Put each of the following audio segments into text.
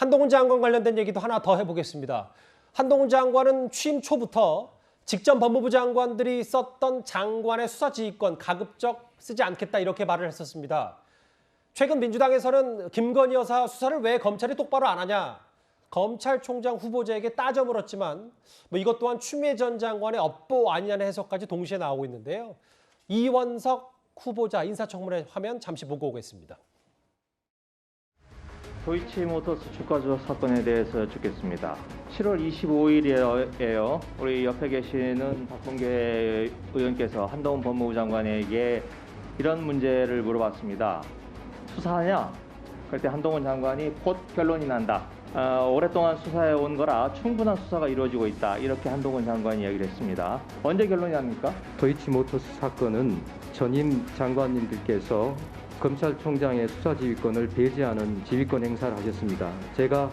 한동훈 장관 관련된 얘기도 하나 더 해보겠습니다. 한동훈 장관은 취임 초부터 직전 법무부 장관들이 썼던 장관의 수사지휘권 가급적 쓰지 않겠다 이렇게 말을 했었습니다. 최근 민주당에서는 김건희 여사 수사를 왜 검찰이 똑바로 안 하냐, 검찰총장 후보자에게 따져 물었지만 이것 또한 추미애 전 장관의 업보 아니냐는 해석까지 동시에 나오고 있는데요. 이원석 후보자 인사청문회 화면 잠시 보고 오겠습니다. 도이치모터스 주가 조작 사건에 대해서 여쭙겠습니다. 7월 25일이에요. 우리 옆에 계시는 박범계 의원께서 한동훈 법무부 장관에게 이런 문제를 물어봤습니다. 수사하냐? 그때 한동훈 장관이 곧 결론이 난다. 오랫동안 수사해 온 거라 충분한 수사가 이루어지고 있다. 이렇게 한동훈 장관이 이야기를 했습니다. 언제 결론이 납니까? 도이치모터스 사건은 전임 장관님들께서 검찰총장의 수사지휘권을 배제하는 지휘권 행사를 하셨습니다. 제가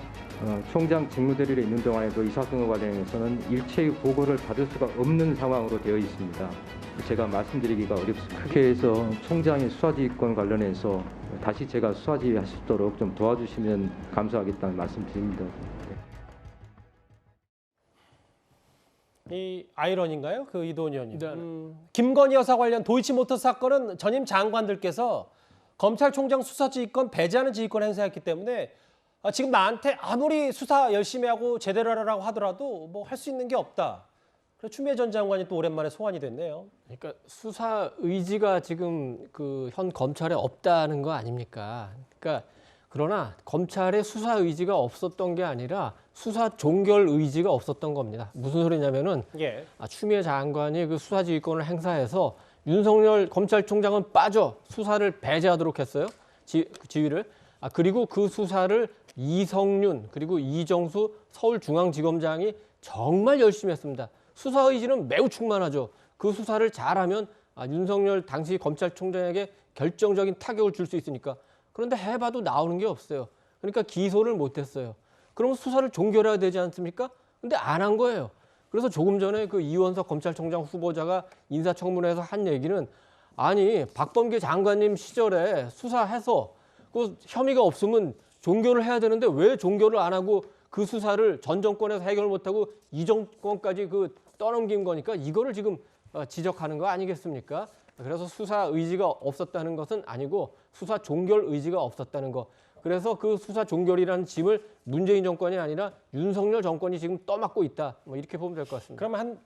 총장 직무대리에 있는 동안에도 이 사건과 관련해서는 일체의 보고를 받을 수가 없는 상황으로 되어 있습니다. 제가 말씀드리기가 어렵습니다. 국회에서 총장의 수사지휘권 관련해서 다시 제가 수사지휘할 수 있도록 좀 도와주시면 감사하겠다는 말씀드립니다. 이 아이러니인가요? 그 이도훈 의원님. 김건희 여사 관련 도이치모터스 사건은 전임 장관들께서 검찰총장 수사지휘권 배제하는 지휘권 행사했기 때문에 지금 나한테 아무리 수사 열심히 하고 제대로 하라고 하더라도 뭐 할 수 있는 게 없다. 그래서 추미애 전 장관이 또 오랜만에 소환이 됐네요. 그러니까 수사 의지가 지금 그 현 검찰에 없다는 거 아닙니까? 그러니까 그러나 검찰의 수사 의지가 없었던 게 아니라 수사 종결 의지가 없었던 겁니다. 무슨 소리냐면은 추미애 장관이 그 수사 지휘권을 행사해서 윤석열 검찰총장은 빠져 수사를 배제하도록 했어요. 지휘를. 그리고 그 수사를 이성윤 그리고 이정수 서울중앙지검장이 정말 열심히 했습니다. 수사 의지는 매우 충만하죠. 그 수사를 잘하면 윤석열 당시 검찰총장에게 결정적인 타격을 줄 수 있으니까. 그런데 해봐도 나오는 게 없어요. 그러니까 기소를 못했어요. 그러면 수사를 종결해야 되지 않습니까? 근데 안 한 거예요. 그래서 조금 전에 그 이원석 검찰총장 후보자가 인사청문회에서 한 얘기는 아니 박범계 장관님 시절에 수사해서 그 혐의가 없으면 종결을 해야 되는데 왜 종결을 안 하고 그 수사를 전 정권에서 해결 못하고 이 정권까지 그 떠넘긴 거니까 이거를 지금 지적하는 거 아니겠습니까? 그래서 수사 의지가 없었다는 것은 아니고 수사 종결 의지가 없었다는 거. 그래서 그 수사 종결이라는 짐을 문재인 정권이 아니라 윤석열 정권이 지금 떠맡고 있다. 뭐 이렇게 보면 될 것 같습니다. 그러면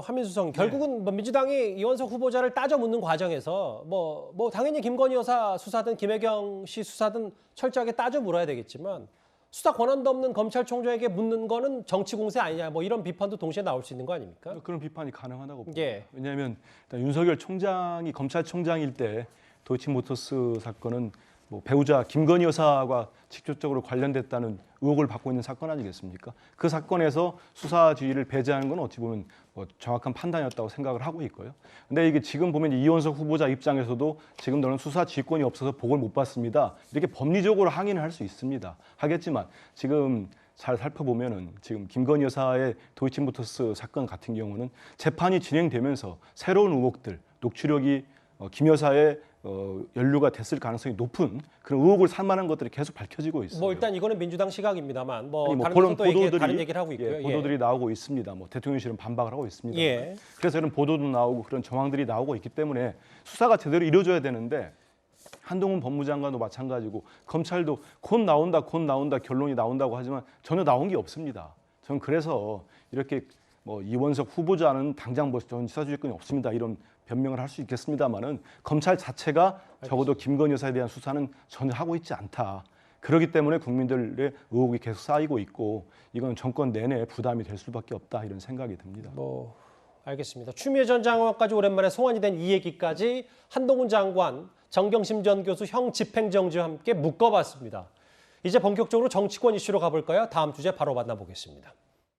한민수 성 결국은 민주당이 이원석 후보자를 따져 묻는 과정에서 뭐 당연히 김건희 여사 수사든 김혜경 씨 수사든 철저하게 따져 물어야 되겠지만 수사 권한도 없는 검찰총장에게 묻는 거는 정치 공세 아니냐 뭐 이런 비판도 동시에 나올 수 있는 거 아닙니까? 그런 비판이 가능하다고 봅니다. 왜냐하면 일단 윤석열 총장이 검찰총장일 때 도이치모터스 사건은 뭐 배우자 김건희 여사와 직접적으로 관련됐다는 의혹을 받고 있는 사건 아니겠습니까? 그 사건에서 수사 지휘를 배제하는 건 어찌 보면 뭐 정확한 판단이었다고 생각을 하고 있고요. 근데 이게 지금 보면 이원석 후보자 입장에서도 지금 너는 수사 지휘권이 없어서 보고를 못 받습니다. 이렇게 법리적으로 항의를 할 수 있습니다. 하겠지만 지금 잘 살펴보면은 지금 김건희 여사의 도이치모터스 사건 같은 경우는 재판이 진행되면서 새로운 의혹들, 녹취록이 김 여사의 연루가 됐을 가능성이 높은 그런 의혹을 삼만한 것들이 계속 밝혀지고 있어요. 뭐 일단 이거는 민주당 시각입니다만 다른 그런 데서 또 다른 얘기를 하고 있고요. 보도들이 나오고 있습니다. 뭐 대통령실은 반박을 하고 있습니다. 그래서 이런 보도도 나오고 그런 정황들이 나오고 있기 때문에 수사가 제대로 이루어져야 되는데 한동훈 법무장관도 마찬가지고 검찰도 곧 나온다 결론이 나온다고 하지만 전혀 나온 게 없습니다. 저는 그래서 이렇게 뭐 이원석 후보자는 당장 뭐 수사지휘권이 없습니다. 이런 변명을 할 수 있겠습니다만은 검찰 자체가 적어도 김건희 여사에 대한 수사는 전혀 하고 있지 않다. 그렇기 때문에 국민들의 의혹이 계속 쌓이고 있고 이건 정권 내내 부담이 될 수밖에 없다 이런 생각이 듭니다. 알겠습니다. 추미애 전 장관까지 오랜만에 소환이 된 이 얘기까지 한동훈 장관, 정경심 전 교수 형 집행정지와 함께 묶어봤습니다. 이제 본격적으로 정치권 이슈로 가볼까요? 다음 주제 바로 만나보겠습니다.